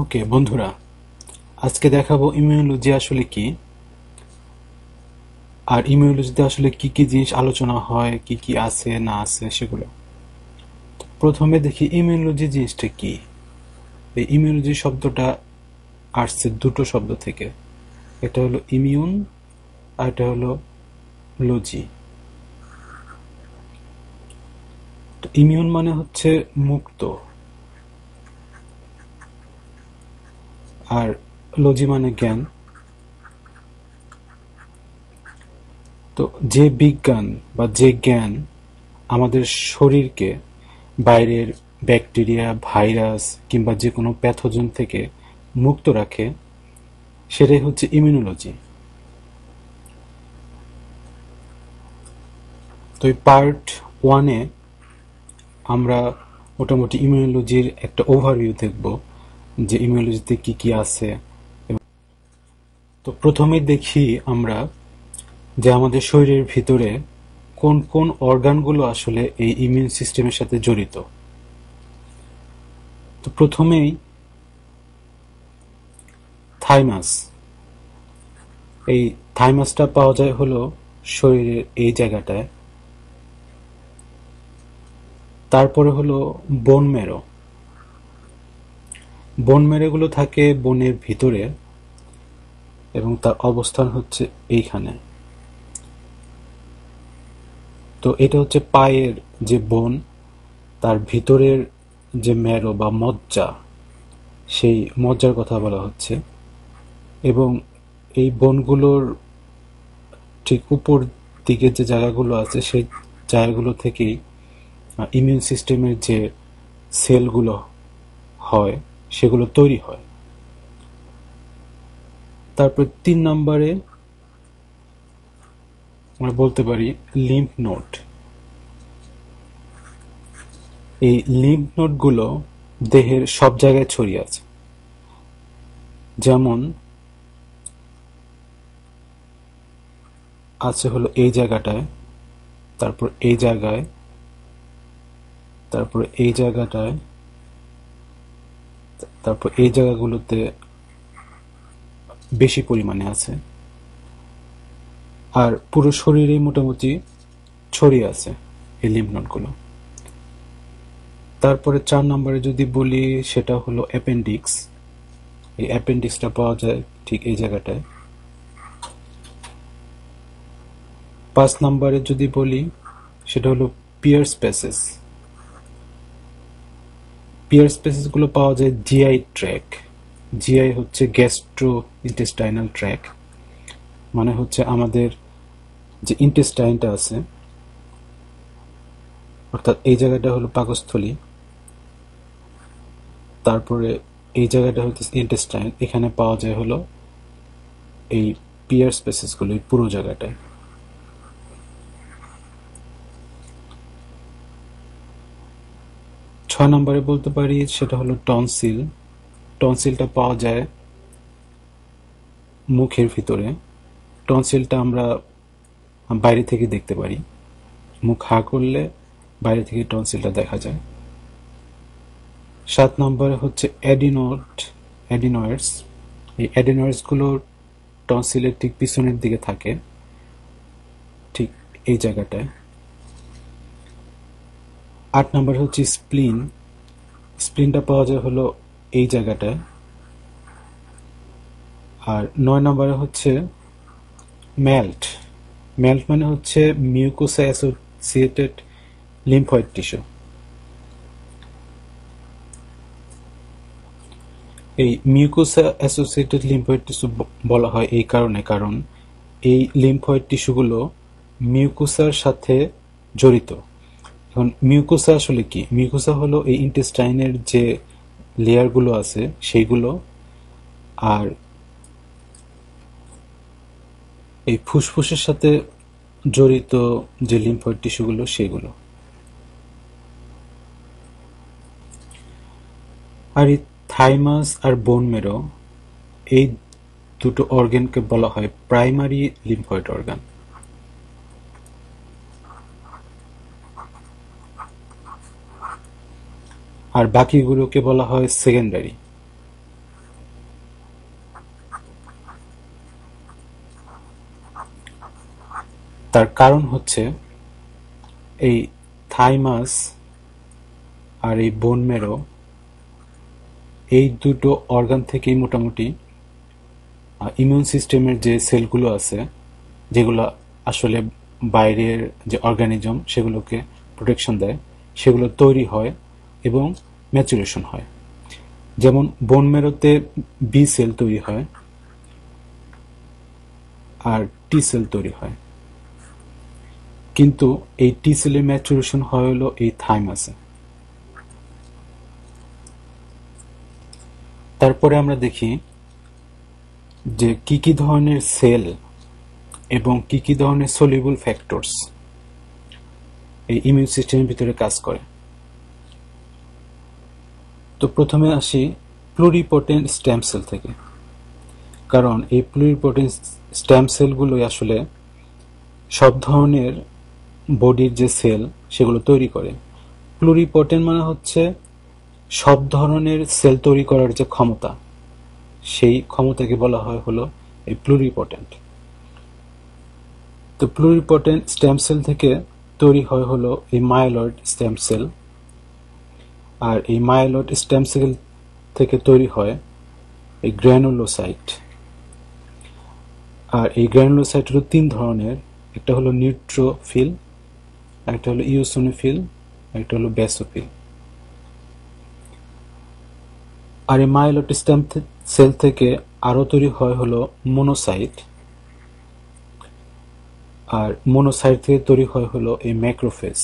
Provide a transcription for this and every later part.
ওকে বন্ধুরা, আজকে দেখাবো ইমিউনোলজি আসলে কি, আর ইমিউনোলজিতে আসলে কি কি জিনিস আলোচনা হয়, কি কি আছে না আছে সেগুলো। প্রথমে দেখি ইমিউনোলজি জিনিসটা কি। এই ইমিউনোলজি শব্দটা আসছে দুটো শব্দ থেকে, এটা হলো ইমিউন আর এটা হলো লজি। তো ইমিউন মানে হচ্ছে মুক্ত, আর লজি মানে জ্ঞান। তো যে বিজ্ঞান বা যে জ্ঞান আমাদের শরীরকে বাইরের ব্যাকটেরিয়া, ভাইরাস কিংবা যে কোনো প্যাথোজেন থেকে মুক্ত রাখে, সেটাই হচ্ছে ইমিউনোলজি। তো এই পার্ট ওয়ানে আমরা মোটামুটি ইমিউনোলজির একটা ওভারভিউ দেখব, যে ইমিউনোলজিতে কি কি আছে। তো প্রথমেই দেখি আমরা যে আমাদের শরীরের ভিতরে কোন কোন অর্গানগুলো আসলে এই ইমিউন সিস্টেমের সাথে জড়িত। তো প্রথমেই থাইমাস। এই থাইমাসটা পাওয়া যায় হলো শরীরের এই জায়গাটায়। তারপরে হলো বোন ম্যারো। বোন ম্যারোগুলো থাকে বোনের ভিতরে এবং তার অবস্থান হচ্ছে এইখানে। তো এটা হচ্ছে পায়ের যে বোন, তার ভিতরের যে ম্যারো বা মজ্জা, সেই মজ্জার কথা বলা হচ্ছে। এবং এই বোনগুলোর ঠিক উপর দিকে যে জায়গাগুলো আছে, সেই জায়গাগুলো থেকেই ইমিউন সিস্টেমের যে সেলগুলো হয় সেগুলো তৈরি হয়। তারপর 3 নম্বরে আমরা বলতে পারি লিম্ফ নোড। এই লিম্ফ নোডগুলো দেহের সব জায়গায় ছড়িয়ে আছে। যেমন আছে হলো এই জায়গাটায়, তারপর এই জায়গায়, তারপর এই জায়গাটায়, তারপর এই জায়গাগুলোতে বেশি পরিমাণে আছে। আর পুরো শরীরেই মোটামুটি ছড়িয়ে আছে এই লিম্ফ নোডগুলো। তারপরে 4 নম্বরে যদি বলি, সেটা হলো অ্যাপেন্ডিক্স। এই অ্যাপেন্ডিক্সটা পাওয়া যায় ঠিক এই জায়গাটায়। 5 নম্বরে যদি বলি, সেটা হলো পিয়ার স্পেসেস। পিয়ার স্পেসেস গুলো পাওয়া যায় জিআই ট্র্যাক। জিআই হচ্ছে গ্যাস্ট্রো ইন্টেস্টাইনাল ট্র্যাক, মানে হচ্ছে আমাদের যে ইন্টেস্টাইনটা আছে, অর্থাৎ এই জায়গাটা হলো পাকস্থলী। তারপরে এই জায়গাটা হচ্ছে ইন্টেস্টাইন, এখানে পাওয়া যায় হলো এই পিয়ার স্পেসেস গুলো, এই পুরো জায়গাটায়। 6 নম্বরে বলতে পারি, সেটা হলো টনসিল। টনসিলটা পাওয়া যায় মুখের ভিতরে। টনসিলটা আমরা বাইরে থেকে দেখতে পারি, মুখ হা করলে বাইরে থেকে টনসিলটা দেখা যায়। 7 নম্বরে হচ্ছে অ্যাডিনয়েডস। এই অ্যাডিনয়েডস গুলো টনসিলের ঠিক পিছনের দিকে থাকে, ঠিক এই জায়গাটায়। 8 নম্বরে হচ্ছে স্প্লিন। স্প্লিনটা পাওয়া যায় হলো এই জায়গাটায়। আর 9 নম্বরে হচ্ছে ম্যাল্ট। ম্যাল্ট মানে হচ্ছে মিউকোসা অ্যাসোসিয়েটেড লিম্ফয়েড টিস্যু। এই মিউকোসা অ্যাসোসিয়েটেড লিম্ফয়েড টিস্যু বলা হয় এই কারণে, কারণ এই লিম্ফয়েড টিস্যুগুলো মিউকোসার সাথে জড়িত। এখন মিউকোসা আসলে কি? মিউকোসা হলো এই ইন্টেস্টাইনের যে লেয়ারগুলো আছে সেইগুলো, আর এই ফুসফুসের সাথে জড়িত যে লিম্ফয়েড টিস্যুগুলো সেগুলো। আর এই থাইমাস আর বোন মেরো, এই দুটো অর্গানকে বলা হয় প্রাইমারি লিম্ফয়েড অর্গান। আর বাকিগুলোকে বলা হয় সেকেন্ডারি। তার কারণ হচ্ছে এই থাইমাস আর এই বোন ম্যারো, এই দুটো অর্গান থেকেই মোটামুটি ইমিউন সিস্টেমের যে সেলগুলো আছে, যেগুলো আসলে বাইরের যে অর্গানিজম সেগুলোকে প্রোটেকশন দেয়, সেগুলো তৈরি হয় এবং ম্যাচুরেশন হয়। যেমন বোন ম্যারোতে বি সেল তৈরি হয় আর টি সেল তৈরি হয়, কিন্তু এই টি সেলের ম্যাচুরেশন হয় হলো এই থাইমাসে। তারপরে আমরা দেখি যে কি কি ধরনের সেল এবং কি কি ধরনের সলিউবল ফ্যাক্টরস এই ইমিউন সিস্টেমের ভিতরে কাজ করে। তো প্রথমে আসি প্লুরিপটেন্ট স্টেম সেল থেকে, কারণ এই প্লুরিপটেন্ট স্টেম সেলগুলোই আসলে সব ধরনের বডির যে সেল সেগুলো তৈরি করে। প্লুরিপটেন্ট মানে হচ্ছে সব ধরনের সেল তৈরি করার যে ক্ষমতা, সেই ক্ষমতাকে বলা হয় হলো এই প্লুরিপটেন্ট। তো প্লুরিপটেন্ট স্টেম সেল থেকে তৈরি হয় হলো এই মাইলয়েড স্টেম সেল, আর এই মাইলয়েড স্টেম সেল থেকে তৈরি হয় এই গ্র্যানুলোসাইট। আর এই গ্র্যানুলোসাইট হলো 3 ধরনের, একটা হলো নিউট্রোফিল, একটা হলো ইওসিনোফিল, একটা হলো বেসোফিল। আর এই মাইলয়েড স্টেম সেল থেকে আরো তৈরি হয় হলো মোনোসাইট, আর মোনোসাইট থেকে তৈরি হয় হলো এই ম্যাক্রোফেজ।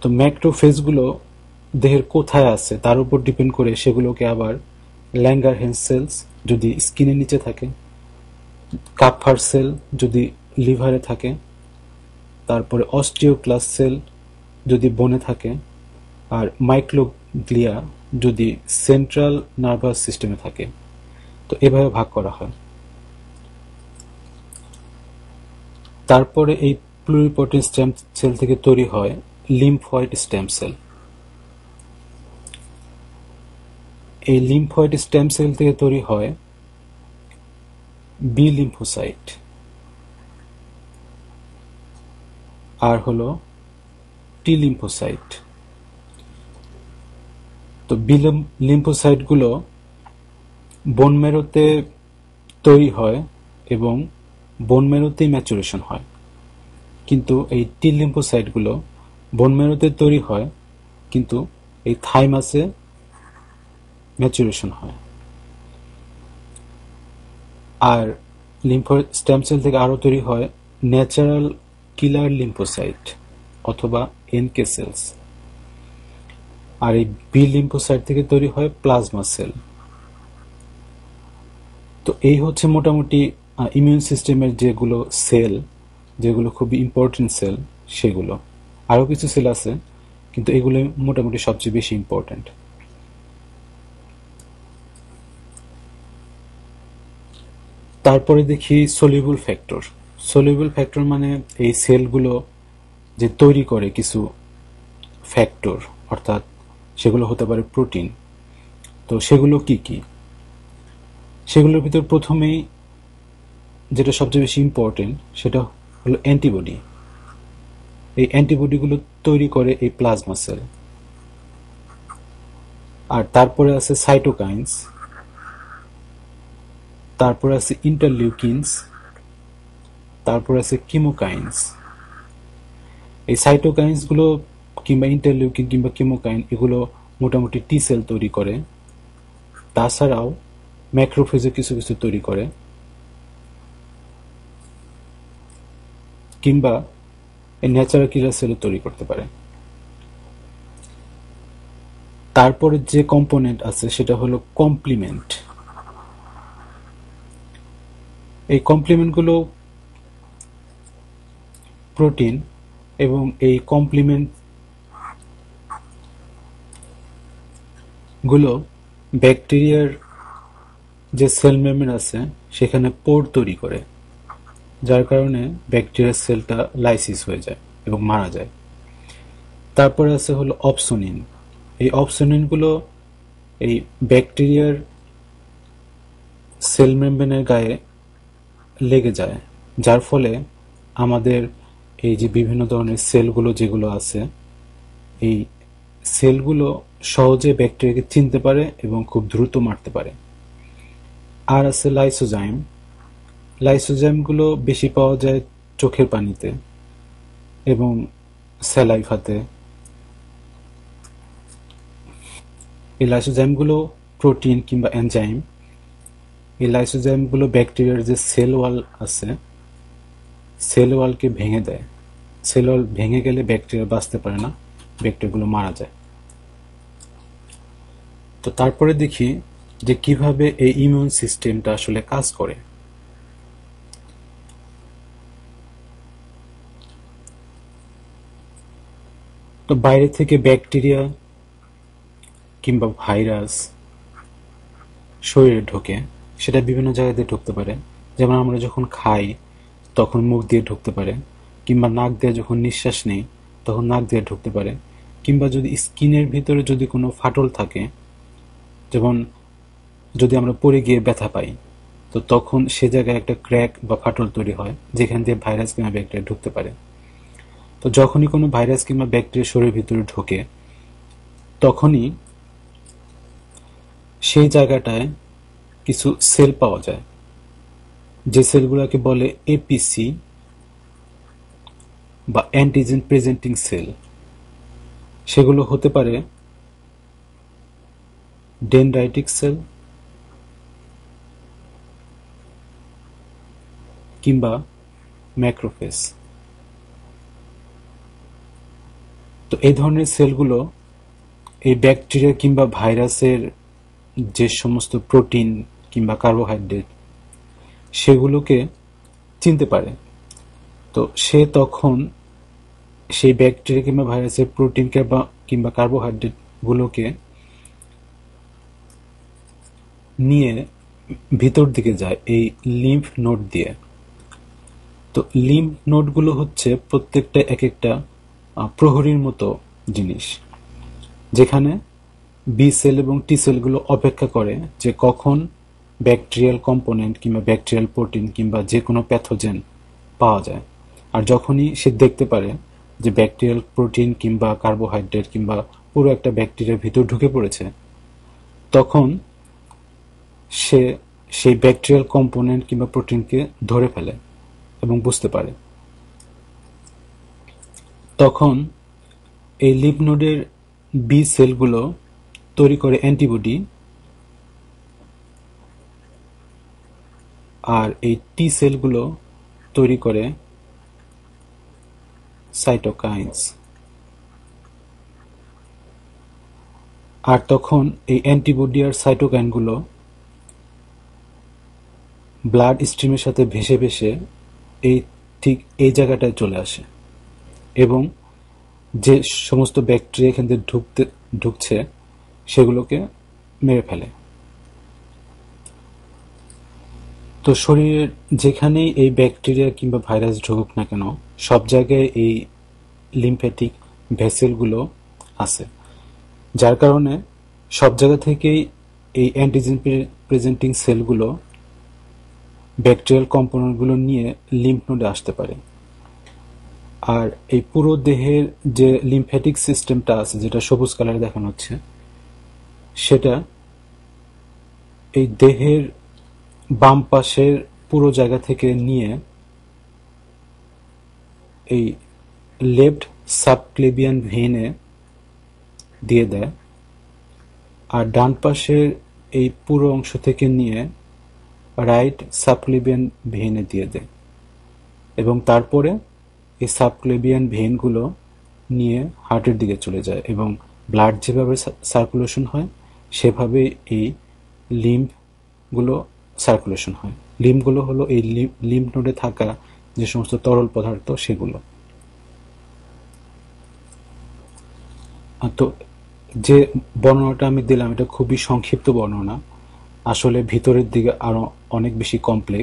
তো ম্যাক্রোফেজগুলো দেহের কোথায় আছে তার উপর ডিপেন্ড করে সেগুলোকে আবার ল্যাঙ্গারহ্যান্স সেলস যদি স্কিনের নিচে থাকে, কাপফার সেল যদি লিভারে থাকে, তারপরে অস্টিওক্লাস্ট সেল যদি বনে থাকে, আর মাইক্রোগ্লিয়া যদি সেন্ট্রাল নার্ভাস সিস্টেমে থাকে। তো এভাবে ভাগ করা হয়। তারপরে এই প্লুরিপটেন্ট স্টেম সেল থেকে তৈরি হয় লিম্ফয়েড স্টেম সেল। এই লিম্ফয়েড স্টেম সেল থেকে তৈরি হয় বি লিম্ফোসাইট আর হলো টি লিম্ফোসাইট। তো বি লিম্ফোসাইটগুলো বোন ম্যারোতে তৈরি হয় এবং বোন ম্যারোতেই ম্যাচুরেশন হয়, কিন্তু এই টি লিম্ফোসাইটগুলো বোন ম্যারোতে তৈরি হয় কিন্তু এই থাইমাসে ম্যাচুরেশন হয়। আর লিম্ফয়েড স্টেম সেল থেকে আরও তৈরি হয় ন্যাচারাল কিলার লিম্ফোসাইট অথবা এনকে সেলস। আর এই বি লিম্ফোসাইট থেকে তৈরি হয় প্লাজমা সেল। তো এই হচ্ছে মোটামুটি ইমিউন সিস্টেমের যেগুলো সেল, যেগুলো খুবই ইম্পর্টেন্ট সেল সেগুলো। আরও কিছু সেল আছে কিন্তু এগুলো মোটামুটি সবচেয়ে বেশি ইম্পর্টেন্ট। তারপরে দেখি সলিউবল ফ্যাক্টর। সলিউবল ফ্যাক্টর মানে এই সেলগুলো যে তৈরি করে কিছু ফ্যাক্টর, অর্থাৎ সেগুলো হতে পারে প্রোটিন। তো সেগুলো কি কি? সেগুলোর ভিতর প্রথমেই যেটা সবচেয়ে বেশি ইম্পর্টেন্ট সেটা হলো অ্যান্টিবডি। এই অ্যান্টিবডিগুলো তৈরি করে এই প্লাজমা সেল। আর তারপরে আছে সাইটোকাইন্স, তারপরে আছে ইন্টারলিউকিনস, তারপরে আছে কিমোকাইন্স। এই সাইটোকাইন্সগুলো কিংবা ইন্টারলিউকিন কিংবা কিমোকাইন এগুলো মোটামুটি টি সেল তৈরি করে। তাছাড়াও ম্যাক্রোফেজও কিছু কিছু তৈরি করে, কিংবা এই ন্যাচারাল কিলার সেলও তৈরি করতে পারে। তারপরে যে কম্পোনেন্ট আছে সেটা হলো কমপ্লিমেন্ট। এই কমপ্লিমেন্টগুলো প্রোটিন, এবং এই কমপ্লিমেন্ট গুলো ব্যাকটেরিয়ার যে সেল মেমব্রেন আছে সেখানে পোর তৈরি করে, যার কারণে ব্যাকটেরিয়ার সেলটা লাইসিস হয়ে যায় এবং মারা যায়। তারপরে আছে হলো অপসোনিন। এই অপসোনিনগুলো এই ব্যাকটেরিয়ার সেল মেমব্রেনের গায়ে লেগে যায়, যার ফলে আমাদের এই যে বিভিন্ন ধরনের সেলগুলো যেগুলো আছে, এই সেলগুলো সহজে ব্যাকটেরিয়াকে চিনতে পারে এবং খুব দ্রুত মারতে পারে। আর আছে লাইসোজাইম। লাইসোজাইমগুলো বেশি পাওয়া যায় চোখের পানিতে এবং স্যালাইভাতে। এই লাইসোজাইমগুলো প্রোটিন কিংবা এনজাইম। এই লাইসোজাইমগুলো ব্যাকটেরিয়ার যে সেল ওয়াল আছে, সেল ওয়ালকে ভেঙে দেয়। সেল ওয়াল ভেঙে গেলে ব্যাকটেরিয়া বাঁচতে পারে না, ব্যাকটেরিয়াগুলো মারা যায়। তো তারপরে দেখি যে কিভাবে এই ইমিউন সিস্টেমটা আসলে কাজ করে। তো বাইরে থেকে ব্যাকটেরিয়া কিংবা ভাইরাস শরীরে ঢোকে, সেটা বিভিন্ন জায়গা দিয়ে ঢুকতে পারে। যেমন আমরা যখন খাই তখন মুখ দিয়ে ঢুকতে পারে, কিংবা নাক দিয়ে যখন নিঃশ্বাস নেই তখন নাক দিয়ে ঢুকতে পারে, কিংবা যদি স্কিনের ভিতরে যদি কোনো ফাটল থাকে, যেমন যদি আমরা পড়ে গিয়ে ব্যথা পাই, তো তখন সে জায়গায় একটা ক্র্যাক বা ফাটল তৈরি হয়, যেখান দিয়ে ভাইরাস কিংবা ব্যাকটেরিয়া ঢুকতে পারে। তো যখনই কোনো ভাইরাস কিংবা ব্যাকটেরিয়া শরীরের ভিতরে ঢোকে, তখনই সেই জায়গাটায় কিছু সেল পাওয়া যায়, যে সেলগুলোকে বলে এপিসি বা অ্যান্টিজেন প্রেজেন্টিং সেল। সেগুলো হতে পারে ডেনড্রাইটিক সেল কিংবা ম্যাক্রোফেজ। তো এই ধরনের সেলগুলো এই ব্যাকটেরিয়া কিংবা ভাইরাসের যে সমস্ত প্রোটিন কিংবা কার্বোহাইড্রেট সেগুলোকে চিনতে পারে। তো সে তখন সেই ব্যাকটেরিয়া কিংবা ভাইরাসের প্রোটিন কিংবা কার্বোহাইড্রেট গুলোকে নিয়ে ভিতর দিকে যায় এই লিম্ফ নোড দিয়ে। তো লিম্ফ নোডগুলো হচ্ছে প্রত্যেকটা এক একটা প্রহরীর মতো জিনিস, যেখানে বি সেল এবং টি সেলগুলো অপেক্ষা করে যে কখন ব্যাকটেরিয়াল কম্পোনেন্ট কিংবা ব্যাকটেরিয়াল প্রোটিন কিংবা যে কোনো প্যাথোজেন পাওয়া যায়। আর যখনই সে দেখতে পারে যে ব্যাকটেরিয়াল প্রোটিন কিংবা কার্বোহাইড্রেট কিংবা পুরো একটা ব্যাকটেরিয়ার ভিতর ঢুকে পড়েছে, তখন সে সেই ব্যাকটেরিয়াল কম্পোনেন্ট কিংবা প্রোটিনকে ধরে ফেলে এবং বুঝতে পারে। তখন এই লিম্ফ নোডের বি সেলগুলো তৈরি করে অ্যান্টিবডি, আর এই টি সেলগুলো তৈরি করে সাইটোকাইনস। আর তখন এই অ্যান্টিবডি আর সাইটোকাইনগুলো ব্লাড স্ট্রিমের সাথে ভেসে ভেসে ঠিক এই জায়গাটায় চলে আসে এবং যে সমস্ত ব্যাকটেরিয়া এখান থেকে ঢুকছে সেগুলোকে মেরে ফেলে। তো শরীরের যেখানেই এই ব্যাকটেরিয়া কিংবা ভাইরাস ঢুকুক না কেন, সব জায়গায় এই লিম্ফ্যাটিক ভেসেলগুলো আছে, যার কারণে সব জায়গা থেকেই এই অ্যান্টিজেন প্রেজেন্টিং সেলগুলো ব্যাকটেরিয়াল কম্পোনেন্টগুলো নিয়ে লিম্ফ নোডে আসতে পারে। আর এই পুরো দেহের যে লিম্ফ্যাটিক সিস্টেমটা আছে, যেটা সবুজ কালারে দেখানো হচ্ছে, সেটা এই দেহের বাম পাশের পুরো জায়গা থেকে নিয়ে এই লেফট সাবক্লেভিয়ান ভেইনে দিয়ে দেয়, আর ডান পাশের এই পুরো অংশ থেকে নিয়ে রাইট সাবক্লেভিয়ান ভেইনে দিয়ে দেয়, এবং তারপরে এই সাবক্লেভিয়ান ভেইনগুলো নিয়ে হার্টের দিকে চলে যায় এবং ব্লাড যেভাবে সার্কুলেশন হয় সেভাবে এই লিম্ফগুলো সার্কুলেশন হয়। লিম্ফগুলো হলো এই লিম্ফ নোডে থাকা যে সমস্ত তরল পদার্থ সেগুলো। তো যে বর্ণনাটা আমি দিলাম এটা খুবই সংক্ষিপ্ত বর্ণনা, আসলে ভিতরের দিকে আরো অনেক বেশি কমপ্লেক্স।